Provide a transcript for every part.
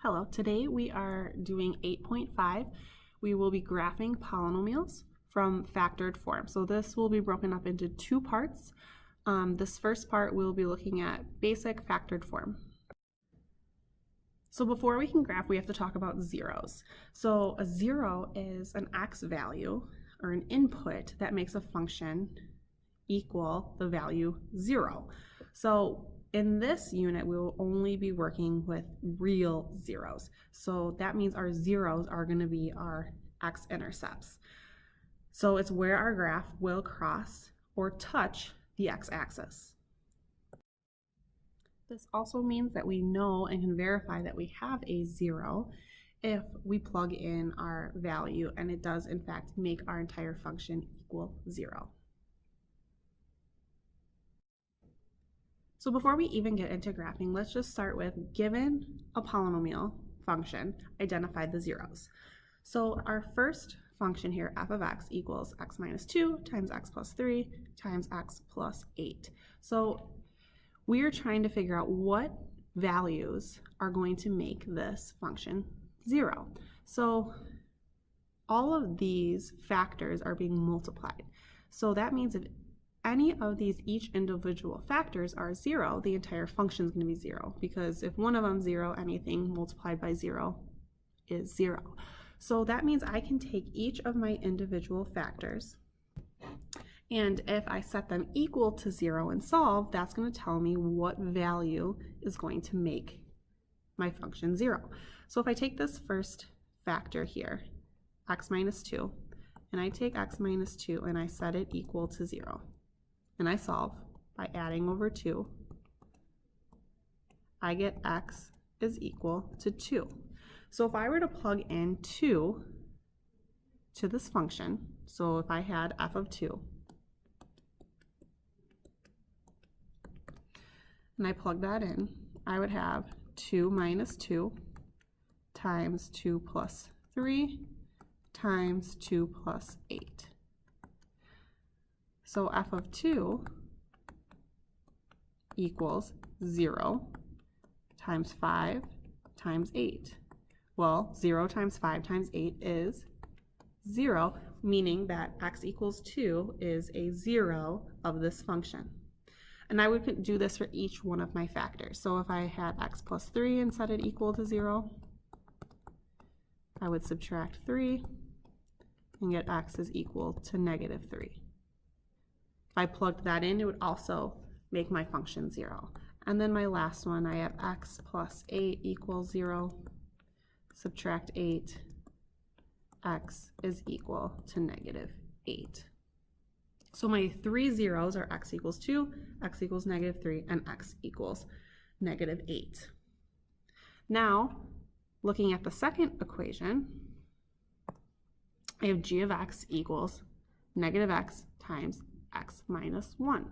Hello, today we are doing 8.5. We will be graphing polynomials from factored form. So this will be broken up into two parts. This first part we'll be looking at basic factored form. So before we can graph, we have to talk about zeros. So a zero is an x value or an input that makes a function equal the value 0. So in this unit, we will only be working with real zeros. So that means our zeros are going to be our x-intercepts. So it's where our graph will cross or touch the x-axis. This also means that we know and can verify that we have a 0 if we plug in our value, and it does in fact make our entire function equal 0. So before we even get into graphing, let's just start with, given a polynomial function, identify the zeros. So our first function here, f of x equals x minus 2 times x plus 3 times x plus 8. So we are trying to figure out what values are going to make this function 0. So all of these factors are being multiplied. So that means if any of these each individual factors are 0, the entire function is going to be 0, because if one of them is 0, anything multiplied by 0 is 0. So that means I can take each of my individual factors, and if I set them equal to 0 and solve, that's going to tell me what value is going to make my function 0. So if I take this first factor here, x minus 2, and I take x minus 2 and I set it equal to 0, and I solve by adding over 2, I get x is equal to 2. So if I were to plug in 2 to this function, so if I had f of 2, and I plug that in, I would have 2 minus 2 times 2 plus 3 times 2 plus 8. So f of 2 equals 0 times 5 times 8. Well, 0 times 5 times 8 is 0, meaning that x equals 2 is a 0 of this function. And I would do this for each one of my factors. So if I had x plus 3 and set it equal to 0, I would subtract 3 and get x is equal to negative 3. If I plugged that in, it would also make my function 0. And then my last one, I have x plus 8 equals 0. Subtract 8, x is equal to negative 8. So my three zeros are x equals 2, x equals negative 3, and x equals negative 8. Now, looking at the second equation, I have g of x equals negative x times x minus 1.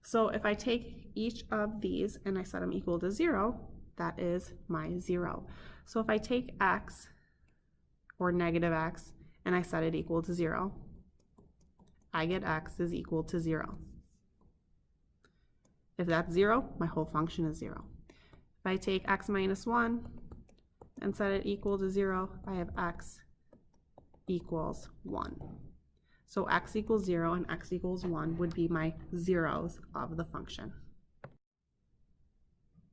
So if I take each of these and I set them equal to 0, that is my 0. So if I take x, or negative x, and I set it equal to 0, I get x is equal to 0. If that's 0, my whole function is 0. If I take x minus 1 and set it equal to 0, I have x equals 1. So x equals 0 and x equals 1 would be my zeros of the function.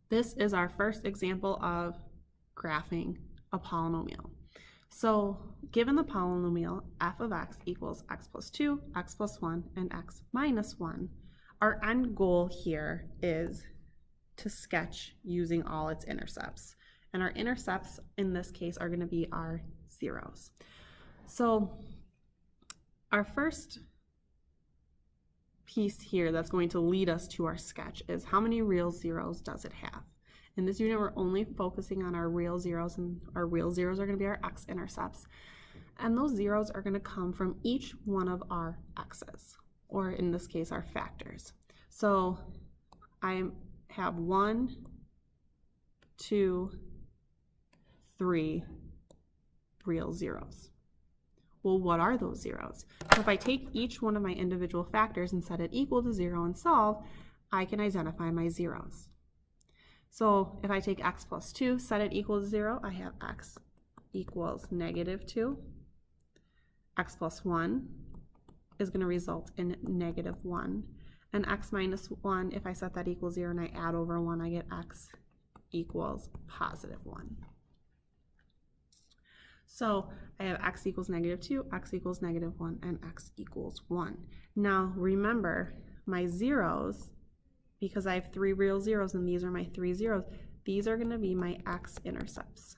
This is our first example of graphing a polynomial. So given the polynomial f of x equals x plus 2, x plus 1, and x minus 1, our end goal here is to sketch using all its intercepts. And our intercepts in this case are going to be our zeros. So our first piece here that's going to lead us to our sketch is how many real zeros does it have? In this unit, we're only focusing on our real zeros, and our real zeros are going to be our x-intercepts. And those zeros are going to come from each one of our x's, or in this case, our factors. So I have 1, 2, 3 real zeros. Well, what are those zeros? So if I take each one of my individual factors and set it equal to 0 and solve, I can identify my zeros. So if I take x plus 2, set it equals 0, I have x equals negative 2. X plus 1 is going to result in negative 1. And x minus 1, if I set that equals 0 and I add over 1, I get x equals positive 1. So I have x equals negative 2, x equals negative 1, and x equals 1. Now remember, my zeros, because I have 3 real zeros and these are my 3 zeros, these are going to be my x-intercepts.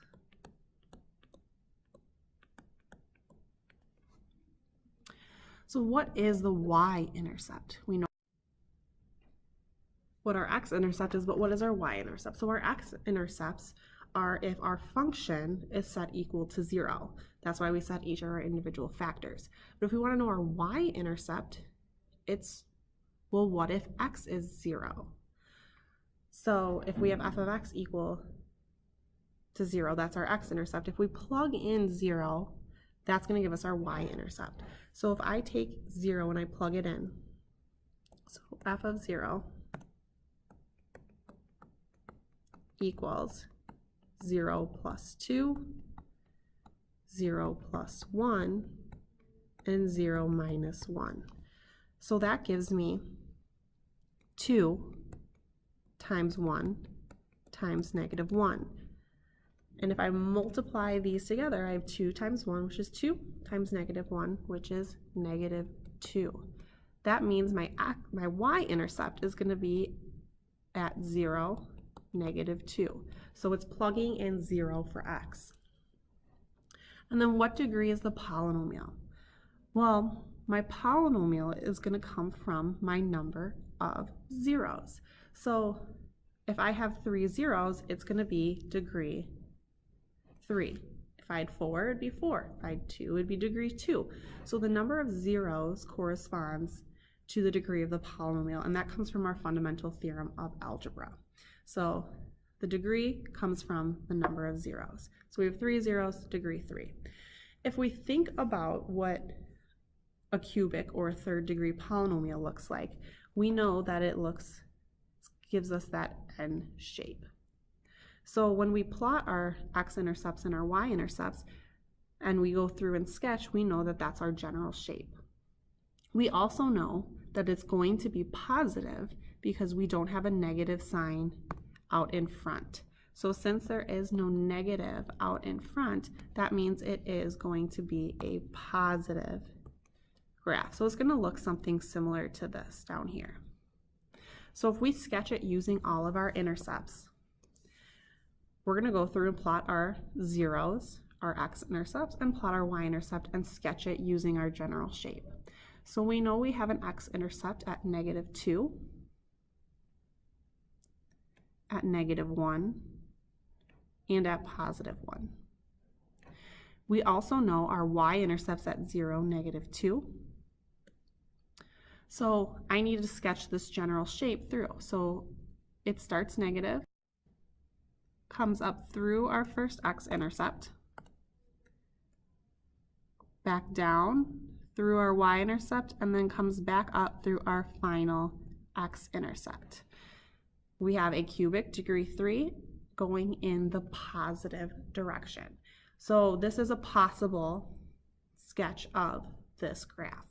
So what is the y-intercept? We know what our x-intercept is, but what is our y-intercept? So our x-intercepts are if our function is set equal to 0. That's why we set each of our individual factors. But if we want to know our y-intercept, it's, well, what if x is 0? So if we have f of x equal to 0, that's our x-intercept. If we plug in 0, that's going to give us our y-intercept. So if I take 0 and I plug it in, so f of 0 equals 0 plus 2, 0 plus 1, and 0 minus 1. So that gives me 2 times 1 times negative 1. And if I multiply these together, I have 2 times 1, which is 2, times negative 1, which is negative 2. That means my y-intercept is going to be at 0, negative 2. So it's plugging in 0 for x. And then what degree is the polynomial? Well, my polynomial is going to come from my number of zeros. So if I have 3 zeros, it's going to be degree 3. If I had 4, it'd be 4. If I had 2, it'd be degree 2. So the number of zeros corresponds to the degree of the polynomial, and that comes from our fundamental theorem of algebra. So the degree comes from the number of zeros. So we have 3 zeros, degree 3. If we think about what a cubic or a third degree polynomial looks like, we know that it gives us that N shape. So when we plot our x-intercepts and our y-intercepts, and we go through and sketch, we know that that's our general shape. We also know that it's going to be positive because we don't have a negative sign out in front. So since there is no negative out in front, that means it is going to be a positive graph. So it's going to look something similar to this down here. So if we sketch it using all of our intercepts, we're going to go through and plot our zeros, our x-intercepts, and plot our y-intercept and sketch it using our general shape. So we know we have an x-intercept at negative 2, at negative 1, and at positive 1. We also know our y-intercepts at 0, negative 2. So I need to sketch this general shape through. So it starts negative, comes up through our first x-intercept, back down through our y-intercept, and then comes back up through our final x-intercept. We have a cubic, degree 3, going in the positive direction. So this is a possible sketch of this graph.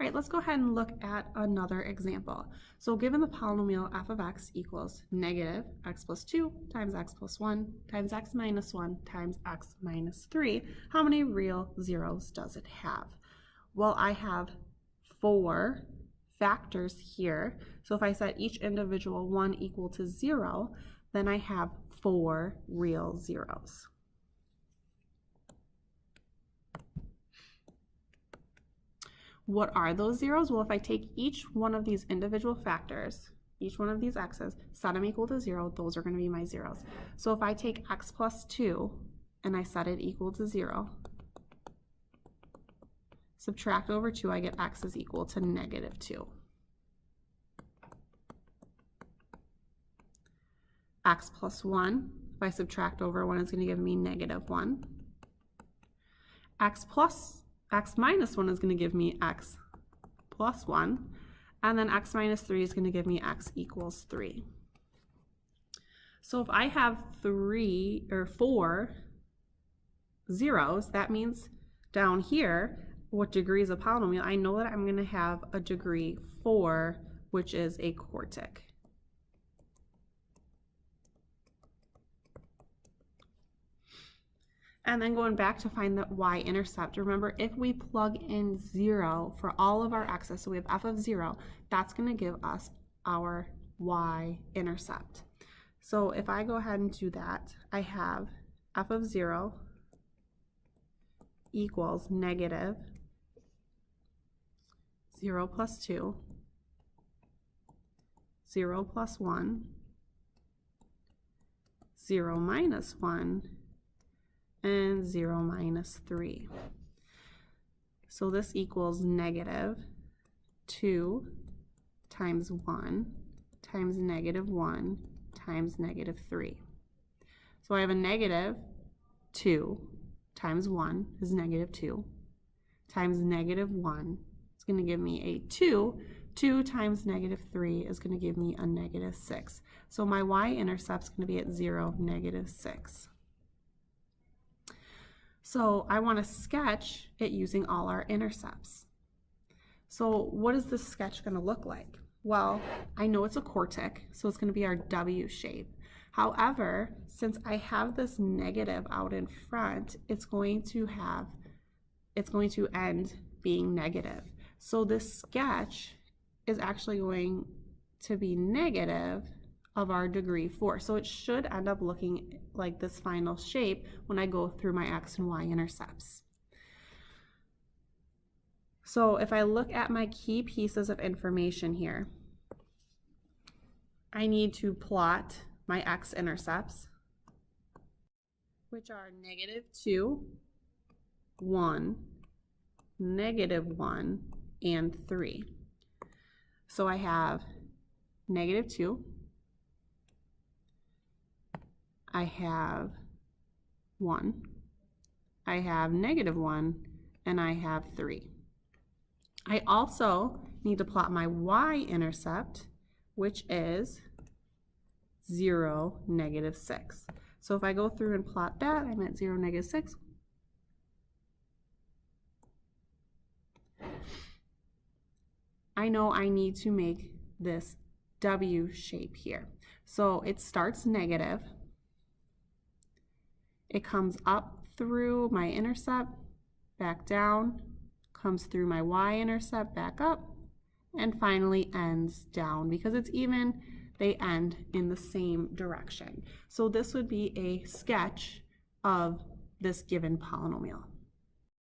All right, let's go ahead and look at another example. So given the polynomial f of x equals negative x plus 2 times x plus 1 times x minus 1 times x minus 3, how many real zeros does it have? Well, I have 4 factors here. So if I set each individual one equal to 0, then I have 4 real zeros. What are those zeros? Well, if I take each one of these individual factors, each one of these x's, set them equal to 0, those are going to be my zeros. So if I take x plus 2 and I set it equal to 0, subtract over 2, I get x is equal to negative 2. X plus 1, if I subtract over 1, it's going to give me negative 1. X minus 1 is going to give me x plus 1, and then x minus 3 is going to give me x equals 3. So if I have 4 zeros, that means down here, what degree is a polynomial? I know that I'm going to have a degree 4, which is a quartic. And then going back to find the y-intercept, remember if we plug in 0 for all of our x's, so we have f of 0, that's going to give us our y-intercept. So if I go ahead and do that, I have f of 0 equals negative 0 plus 2, 0 plus 1, 0 minus 1, and 0 minus 3. So this equals negative 2 times 1 times negative 1 times negative 3. So I have a negative 2 times 1 is negative 2 times negative 1 is going to give me a 2. 2 times negative 3 is going to give me a negative 6. So my y-intercept is going to be at 0, negative 6. So I want to sketch it using all our intercepts. So what is this sketch going to look like? Well, I know it's a quartic, so it's going to be our W shape. However, since I have this negative out in front, it's going to end being negative. So this sketch is actually going to be negative of our degree 4. So it should end up looking like this final shape when I go through my x and y intercepts. So if I look at my key pieces of information here, I need to plot my x-intercepts, which are negative 2, 1, negative 1, and 3. So I have negative 2, I have 1, I have negative 1, and I have 3. I also need to plot my y-intercept, which is 0, negative 6. So if I go through and plot that, I'm at 0, negative 6. I know I need to make this W shape here. So it starts negative. It comes up through my intercept, back down, comes through my y-intercept, back up, and finally ends down. Because it's even, they end in the same direction. So this would be a sketch of this given polynomial.